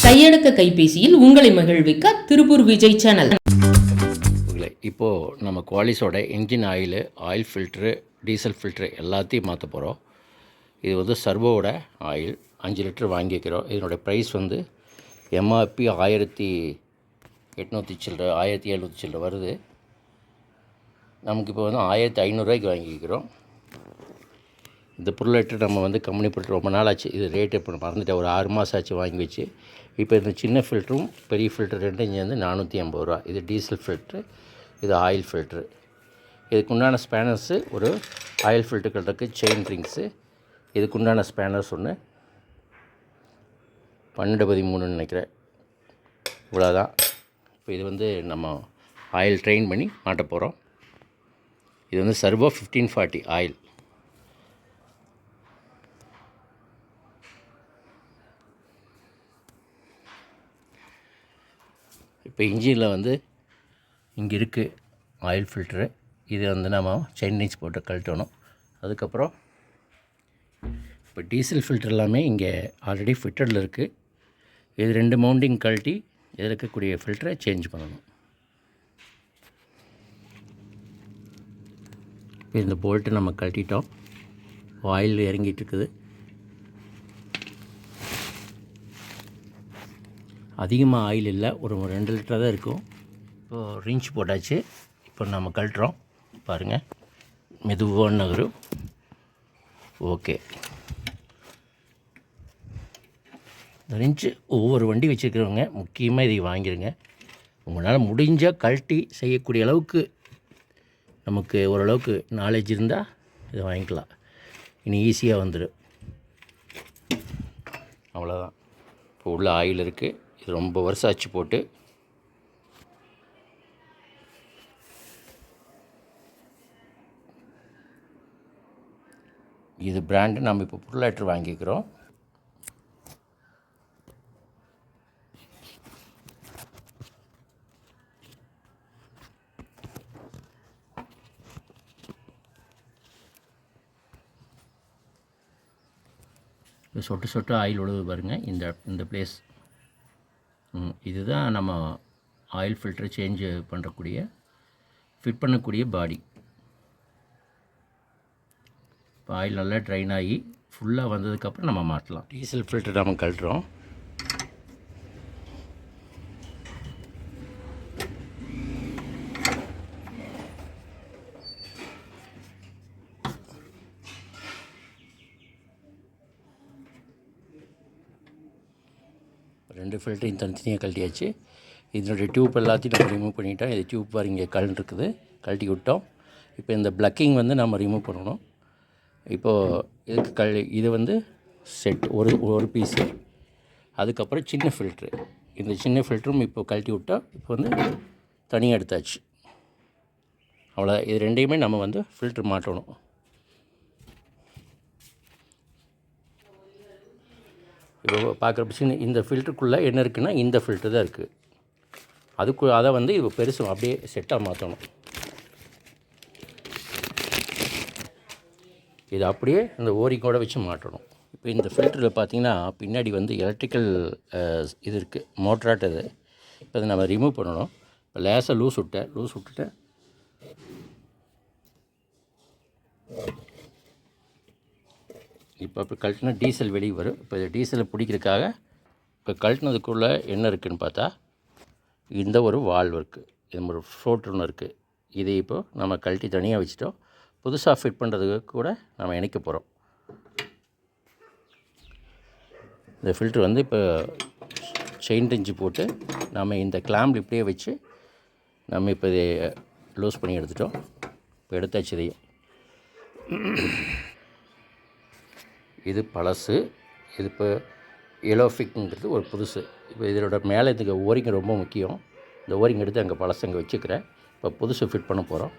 கையடக்க கைபேசியில் உங்களை மகிழ்விக்க திருப்பூர் விஜய் சேனல். இப்போது நம்ம குவாலிஸோட engine oil filter, diesel filter எல்லாத்தையும் மாற்ற போகிறோம். இது வந்து சர்வோவோட ஆயில் 5 லிட்டர் வாங்கிக்கிறோம். இதனுடைய ப்ரைஸ் வந்து எம்ஆர்பி 1800 சில்லற 1700 சில்லற வருது. நமக்கு இப்போ வந்து 1500 வாங்கிக்கிறோம். இந்த பொருளை நம்ம வந்து கம்பெனி பொருள் ரொம்ப நாள் ஆச்சு. இது ரேட்டு இப்போ மறந்துட்டேன், ஒரு 6 மாதம் ஆச்சு வாங்கி வச்சு. இப்போ இந்த சின்ன ஃபில்ட்ரும் பெரிய ஃபில்ட்ரு ரெண்டும் இங்கே வந்து 480 ரூபா. இது டீசல் ஃபில்ட்ரு, இது ஆயில் ஃபில்ட்ரு. இதுக்குண்டான ஸ்பேனர்ஸு ஒரு ஆயில் ஃபில்ட்ரு இருக்குது, செயின் ரிங்ஸு. இதுக்குண்டான ஸ்பேனர்ஸ் ஒன்று 12-13 நினைக்கிறேன். இவ்வளோதான். இப்போ இது வந்து நம்ம ஆயில் ட்ரெயின் பண்ணி மாட்ட போகிறோம். இது வந்து சர்வோ 1540 ஆயில். இப்போ இன்ஜினில் வந்து இங்கே இருக்குது ஆயில் ஃபில்ட்ரு. இது வந்து நம்ம செயின் ரிங்ஸ் போட்டு கழட்டணும். அதுக்கப்புறம் இப்போ டீசல் ஃபில்ட்ரு எல்லாமே இங்கே ஆல்ரெடி ஃபிட்டடில் இருக்குது. இது 2 மவுண்டிங் கழட்டி இதில் இருக்கக்கூடிய ஃபில்டரை சேஞ்ச் பண்ணணும். இப்போ இந்த போல்ட்டு நம்ம கழட்டிட்டோம். ஆயில் இறங்கிட்டு இருக்குது. அதிகமாக ஆயில் இல்லை, ஒரு 2 லிட்டர் தான் இருக்கும். இப்போது ரிஞ்ச் போட்டாச்சு. இப்போ நம்ம கழட்டுறோம். பாருங்கள், மெதுவாக நகரும். ஓகே. இந்த ரிஞ்சு ஒவ்வொரு வண்டி வச்சுருக்கிறவங்க முக்கியமாக இதை வாங்கிடுங்க. உங்களால் முடிஞ்சால் கழட்டி செய்யக்கூடிய அளவுக்கு நமக்கு ஓரளவுக்கு நாலேஜ் இருந்தால் இதை வாங்கிக்கலாம். இனி ஈஸியாக வந்துடும். அவ்வளோதான். இப்போ உள்ள ஆயில் இருக்குது. இது ரொம்ப வருஷம் ஆச்சு போட்டு. இது பிராண்டு நம்ம இப்போ புல்லாட்டர் வாங்கிக்கிறோம். சொட்டு சொட்டு ஆயில் உழுது பாருங்கள். இந்த பிளேஸ் இதுதான் நம்ம ஆயில் ஃபில்டர் சேஞ்ச் பண்ணக்கூடிய ஃபிட் பண்ணக்கூடிய பாடி. இப்போ ஆயில் நல்லா ட்ரைன் ஆகி ஃபுல்லாக வந்ததுக்கப்புறம் நம்ம மாற்றலாம். டீசல் ஃபில்டர் நம்ம கழட்டுறோம். ரெண்டு ஃபில்டரையும் தனித்தனியாக கழட்டியாச்சு. இதனுடைய டியூப் எல்லாத்தையும் நம்ம ரிமூவ் பண்ணிட்டோம். இது டியூப் பாரு இங்கே இருக்குது, கழட்டி விட்டோம். இப்போ இந்த ப்ளக்கிங் வந்து நம்ம ரிமூவ் பண்ணணும். இப்போது இதுக்கு இது வந்து செட் ஒரு பீஸு. அதுக்கப்புறம் சின்ன ஃபில்ட்ரு. இந்த சின்ன ஃபில்ட்ரும் இப்போ கழட்டி விட்டோம். இப்போ வந்து தனியாக எடுத்தாச்சு. அவ்வளோ. இது ரெண்டையுமே நம்ம வந்து ஃபில்ட்ரு மாட்டணும். இப்போ பார்க்குற சின்ன இந்த ஃபில்ட்ருக்குள்ளே என்ன இருக்குன்னா இந்த ஃபில்ட்ரு தான் இருக்குது. அதை வந்து இப்போ பெருசு அப்படியே செட்டாக மாற்றணும். இது அப்படியே இந்த ஓரிங்கோடு வச்சு மாட்டணும். இப்போ இந்த ஃபில்டரில் பார்த்திங்கன்னா பின்னாடி வந்து எலக்ட்ரிக்கல் இது இருக்குது, மோட்டராட்டது. இப்போ அதை நம்ம ரிமூவ் பண்ணணும். இப்போ லேசாக லூஸ் விட்டுட்டேன். இப்போ கழட்டினா டீசல் வெளியே வரும். இப்போ இது டீசலை பிடிக்கிறதுக்காக இப்போ கழட்டினதுக்குள்ளே என்ன இருக்குதுன்னு பார்த்தா இந்த ஒரு வால்வு இருக்குது, இது ஒரு ஃப்ளோட் ஒன்று இருக்குது. இதை இப்போது நம்ம கழட்டி தனியாக வச்சுட்டோம். புதுசாக ஃபிட் பண்ணுறதுக்கு கூட நம்ம இணைக்க போகிறோம். இந்த ஃபில்ட்ரு வந்து இப்போ செயின் ரிஞ்சு போட்டு நம்ம இந்த கிளாம்பில் இப்படியே வச்சு நம்ம இப்போ இதை லூஸ் பண்ணி எடுத்துட்டோம். இப்போ எடுத்தாச்சு இதையும். இது பழசு. இது இப்போ எலோஃபிக்ங்கிறது ஒரு புதுசு. இப்போ இதோட மேலே இதுக்கு ஓரிங்க ரொம்ப முக்கியம். இந்த ஓரிங் எடுத்து அங்கே பழசு அங்கே வச்சுக்கிறேன். இப்போ புதுசு ஃபிட் பண்ண போகிறோம்.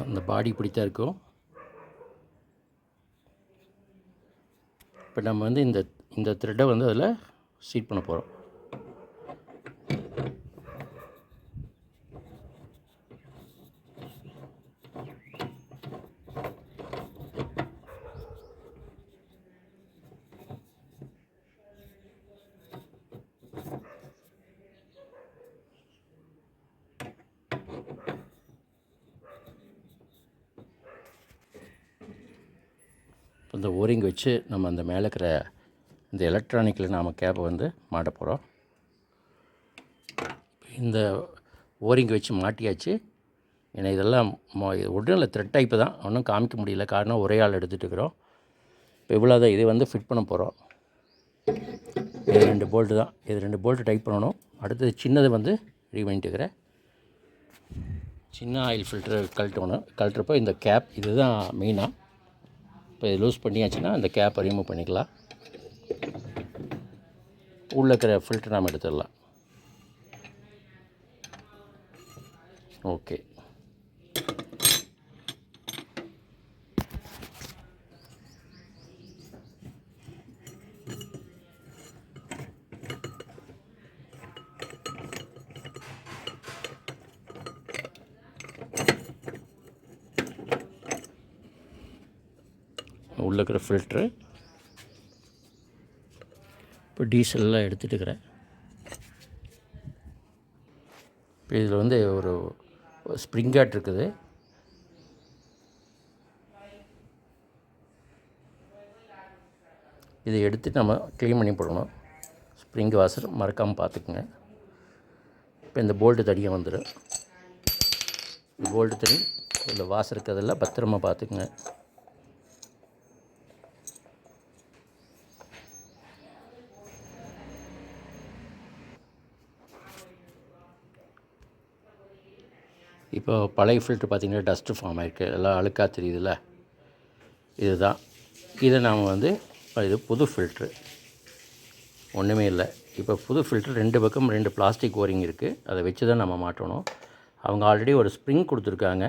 இந்த பாடி இப்படித்தான் இருக்கும். இப்போ நம்ம வந்து இந்த த்ரெட்டை வந்து அதில் சீட் பண்ண போகிறோம். அந்த ஓரிங் வச்சு நம்ம அந்த மேலே இருக்கிற இந்த எலக்ட்ரானிக்கில் நாம் கேப்பை வந்து மாட்ட போகிறோம். இந்த ஓரிங் வச்சு மாட்டியாச்சு. ஏன்னா இதெல்லாம் ஒன்றும் இல்லை, த்ரெட் டைப்பு தான், ஒன்றும் காமிக்க முடியல, காரணம் ஒரே ஆள் எடுத்துகிட்டு இருக்கிறோம். இப்போ இவ்வளோ தான், இது வந்து ஃபிட் பண்ண போகிறோம். இது 2 போல்ட்டு தான், இது 2 போல்ட்டு டைப் பண்ணணும். அடுத்தது சின்னது வந்து ரெடி பண்ணிட்டுக்கிறேன். சின்ன ஆயில் ஃபில்டர் கழட்டுறப்போ இந்த கேப் இது தான் மெயினாக. இப்போ இது லூஸ் பண்ணியாச்சுன்னா அந்த கேப்பை ரிமூவ் பண்ணிக்கலாம். உள்ளே இருக்கிற ஃபில்டர் நாம் எடுத்துடலாம். ஓகே, உள்ளே இருக்கிற ஃபில்ட்ரு இப்போ டீசல்லாம் எடுத்துகிட்டு இருக்கிறேன். இப்போ இதில் வந்து ஒரு ஸ்ப்ரிங்காட் இருக்குது. இதை எடுத்து நம்ம க்ளீன் பண்ணி போடணும். ஸ்ப்ரிங் வாசர் மறக்காமல் பார்த்துக்குங்க. இப்போ இந்த போல்ட்டு தடியாக வந்துடும். இந்த போல்ட்டு தடி இதில் வாசர் இருக்கிறதெல்லாம் பத்திரமா பார்த்துக்குங்க. இப்போ பழைய ஃபில்ட்ரு பார்த்திங்கன்னா டஸ்ட்டு ஃபார்ம் ஆகிருக்கு, எல்லாம் அழுக்காக தெரியுதுல்ல, இதுதான். இதை நாம் வந்து இது புது ஃபில்ட்ரு, ஒன்றுமே இல்லை. இப்போ புது ஃபில்ட்ரு 2 பக்கம் 2 பிளாஸ்டிக் ஓரிங் இருக்குது, அதை வச்சு தான் நம்ம மாட்டணும். அவங்க ஆல்ரெடி ஒரு ஸ்ப்ரிங் கொடுத்துருக்காங்க,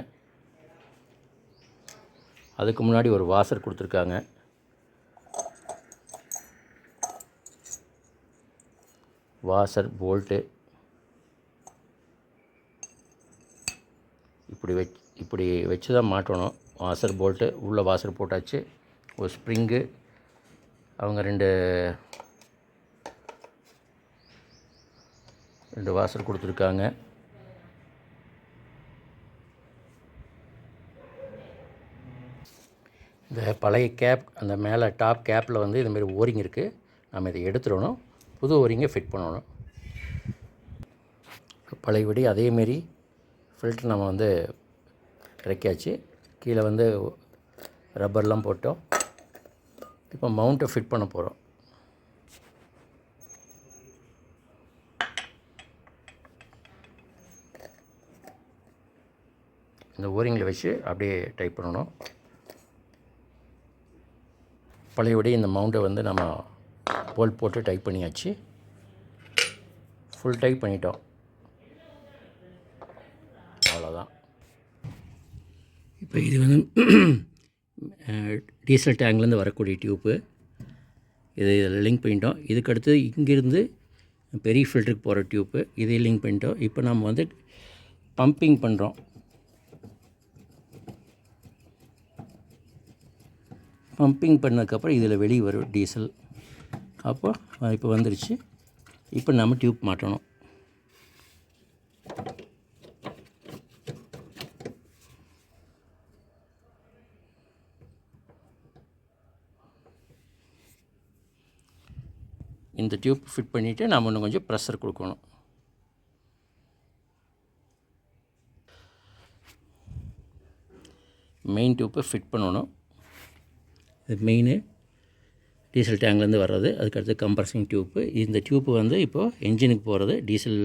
அதுக்கு முன்னாடி ஒரு வாசர் கொடுத்துருக்காங்க. வாசர் போல்ட்டு இப்படி வச்சு தான் மாட்டணும். வாசர் போல்ட்டு உள்ள வாசர் போட்டாச்சு. ஒரு ஸ்ப்ரிங்கு அவங்க 2 வாசர் கொடுத்துருக்காங்க. இந்த பழைய கேப் அந்த மேலே டாப் கேப்பில் வந்து இதுமாரி ஓரிங் இருக்குது, நம்ம இதை எடுத்துடணும். புது ஓரிங்கை ஃபிட் பண்ணணும். பழையபடி அதேமாரி ஃபில்ட்ரு நம்ம வந்து இறக்கியாச்சு. கீழே வந்து ரப்பர்லாம் போட்டோம். இப்போ மவுண்ட்டை ஃபிட் பண்ண போகிறோம். இந்த ஓரிங்கில் வச்சு அப்படியே டைப் பண்ணணும். பழையபடி இந்த மவுண்ட்டை வந்து நம்ம போல்ட் போட்டு டைப் பண்ணியாச்சு. ஃபுல் டைப் பண்ணிட்டோம். அவ்வளோதான். இப்போ இது வந்து டீசல் டேங்க்லேருந்து வரக்கூடிய டியூப்பு. இதில் லிங்க் பண்ணிட்டோம். இதுக்கடுத்து இங்கேருந்து பெரிய ஃபில்டருக்கு போகிற டியூப்பு இதையும் லிங்க் பண்ணிட்டோம். இப்போ நம்ம வந்து பம்பிங் பண்ணுறோம். பம்பிங் பண்ணதுக்கப்புறம் இதில் வெளியே வரும் டீசல். அப்போ இப்போ வந்துருச்சு. இப்போ நம்ம டியூப் மாட்டணும். இந்த டியூப் ஃபிட் பண்ணிவிட்டு நாம் இன்னும் கொஞ்சம் ப்ரெஷர் கொடுக்கணும். மெயின் டியூப்பை ஃபிட் பண்ணணும். இது மெயின் டீசல் டேங்க்லேருந்து வர்றது. அதுக்கடுத்து கம்ப்ரஸிங் டியூப்பு. இந்த டியூப்பு வந்து இப்போது என்ஜினுக்கு போகிறது, டீசல்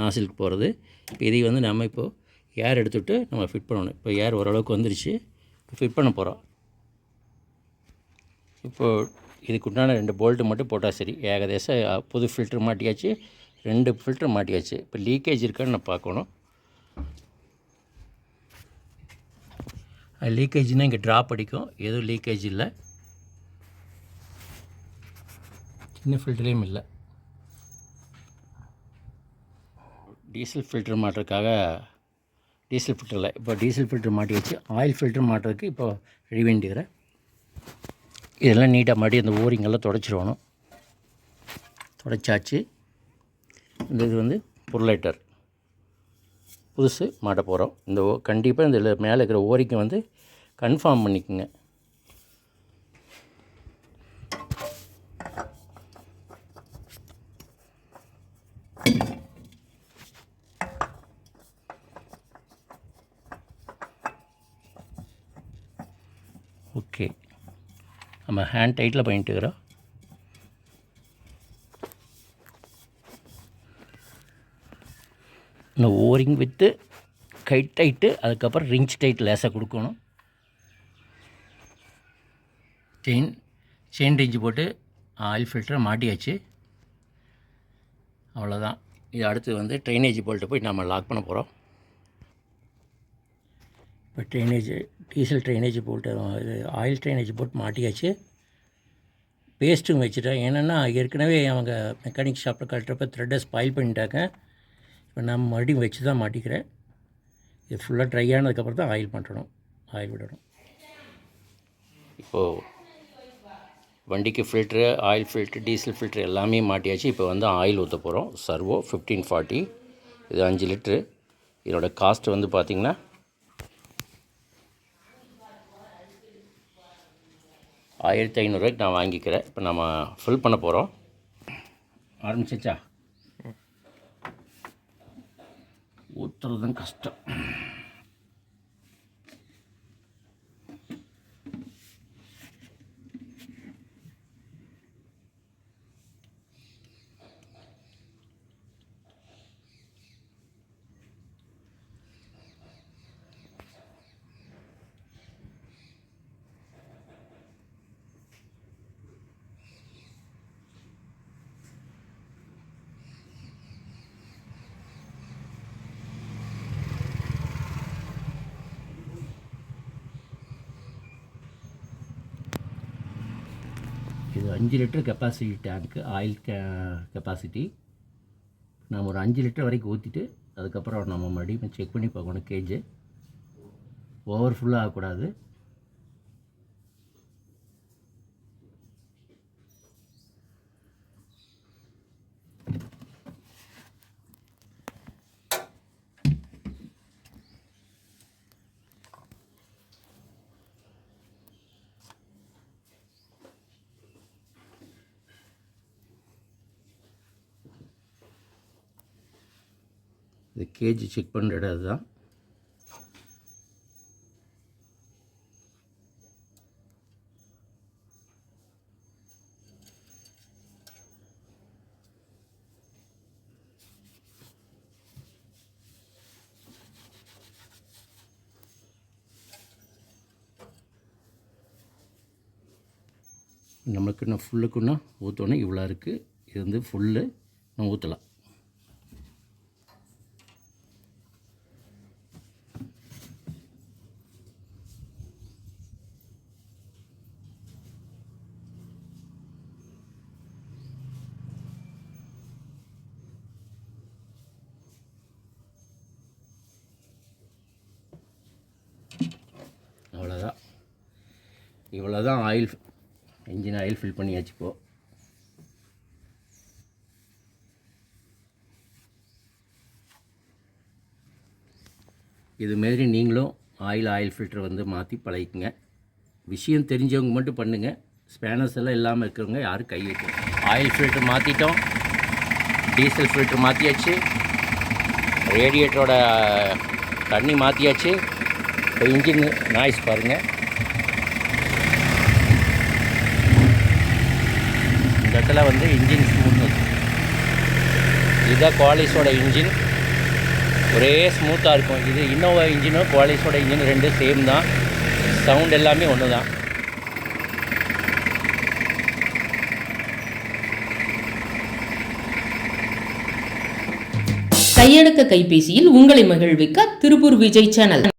நாசிலுக்கு போகிறது. இப்போ இதை வந்து நம்ம இப்போது ஏர் எடுத்துகிட்டு நம்ம ஃபிட் பண்ணணும். இப்போ ஏர் ஓரளவுக்கு வந்துருச்சு, ஃபிட் பண்ண போகிறோம். இப்போது இதுக்கு உண்டான 2 போல்ட்டு மட்டும் போட்டால் சரி. ஏகதேசம் புது ஃபில்ட்ரு மாட்டியாச்சு, 2 ஃபில்ட்ரு மாட்டியாச்சு. இப்போ லீக்கேஜ் இருக்கான்னு நான் பார்க்கணும். லீக்கேஜ்னால் இங்கே ட்ராப் அடிக்கும், எதுவும் லீக்கேஜ் இல்லை. சின்ன ஃபில்டர்லேயும் இல்லை. டீசல் ஃபில்ட்ரு மாட்டுறதுக்காக டீசல் ஃபில்டரில் இப்போ டீசல் ஃபில்ட்ரு மாட்டி வச்சு ஆயில் ஃபில்ட்ரு மாட்டுறதுக்கு இப்போ ரெடி பண்ணிக்கிறேன். இதெல்லாம் நீட்டாக மாட்டி அந்த ஓரிங்கெல்லாம் தொடச்சிடணும். தொடச்சாச்சு. இந்த இது வந்து புர்லேட்டர் புதுசு மாட்ட போகிறோம். கண்டிப்பாக இந்த மேலே இருக்கிற ஓரிங்கை வந்து கன்ஃபார்ம் பண்ணிக்கோங்க. ஓகே, நம்ம ஹேண்ட் டைட்டில் பண்ணிட்டுக்கிறோம். இன்னும் ஓரிங் வித்து கைட் டைட்டு, அதுக்கப்புறம் ரிஞ்ச் டைட் லேசாக கொடுக்கணும். செயின் ரிஞ்சு போட்டு ஆயில் ஃபில்டரை மாட்டியாச்சு. அவ்வளோதான். இது அடுத்து வந்து ட்ரைனேஜ் போல்ட்டு போய் நம்ம லாக் பண்ண போகிறோம். இப்போ டீசல் ட்ரைனேஜ் போல்ட்டு, இது ஆயில் ட்ரைனேஜ் போட்டு மாட்டியாச்சு. பேஸ்ட்டும் வச்சுட்டேன். ஏன்னா ஏற்கனவே அவங்க மெக்கானிக் ஷாப்பில் கட்டுறப்ப த்ரெட்டை ஸ்பாயில் பண்ணிட்டாங்க. இப்போ நான் மறுபடியும் வச்சு தான் மாட்டிக்கிறேன். இது ஃபுல்லாக ட்ரை ஆனதுக்கப்புறம் தான் ஆயில் பண்ணணும், ஆயில் விடணும். இப்போது வண்டிக்கு filter, oil filter, diesel filter எல்லாமே மாட்டியாச்சு. இப்போ வந்து ஆயில் ஊற்ற போகிறோம். சர்வோ 1540, இது 5 லிட்ரு. இதோட காஸ்ட் வந்து பார்த்திங்கன்னா 1500 ரூபாய்க்கு நான் வாங்கிக்கிறேன். இப்போ நம்ம ஃபில் பண்ண போகிறோம். ஆரம்பிச்சிச்சா? ஊற்றுறது தான் கஷ்டம். இது 5 லிட்டர் கெப்பாசிட்டி டேங்க்கு, ஆயில் கெப்பாசிட்டி. நம்ம ஒரு 5 லிட்டர் வரைக்கும் ஊற்றிட்டு அதுக்கப்புறம் நம்ம மறுபடியும் செக் பண்ணி பார்க்கணும். கேஜு ஓவர் ஃபுல்லாக ஆகக்கூடாது. இது கேஜி செக் பண்ணுற இடம் அதுதான். நம்மளுக்கு இன்னும் ஃபுல்லுக்குன்னா ஊற்றணும். இவ்வளோ இருக்குது. இது வந்து ஃபுல்லு நம்ம ஊற்றலாம். அவ்வளோதான். இவ்வளோ தான் ஆயில், இன்ஜின் ஆயில் ஃபில் பண்ணியாச்சு. இப்போது இதுமாரி நீங்களும் ஆயில் ஃபில்டர் வந்து மாற்றி பழகிக்குங்க. விஷயம் தெரிஞ்சவங்க மட்டும் பண்ணுங்கள். ஸ்பேனர்ஸ் எல்லாம் இல்லாமல் இருக்கிறவங்க யாரும் கை வைக்கும். ஆயில் ஃபில்டர் மாற்றிட்டோம், டீசல் ஃபில்டர் மாற்றியாச்சு, ரேடியேட்டரோட தண்ணி மாற்றியாச்சு. இப்போ இன்ஜின் நாய்ஸ் பாருங்கள். இந்த இடத்துல வந்து இன்ஜின் ஸ்மூத்னஸ், இதுதான் குவாலிஸோட இன்ஜின். ஒரே ஸ்மூத்தாக இருக்கும். இது இன்னோவா இன்ஜினும் குவாலிஸோட இன்ஜின் ரெண்டும் சேம் தான். சவுண்ட் எல்லாமே ஒன்று தான். கையடக்க கைபேசியில் உங்களை மகிழ்விக்க திருப்பூர் விஜய் சேனல்.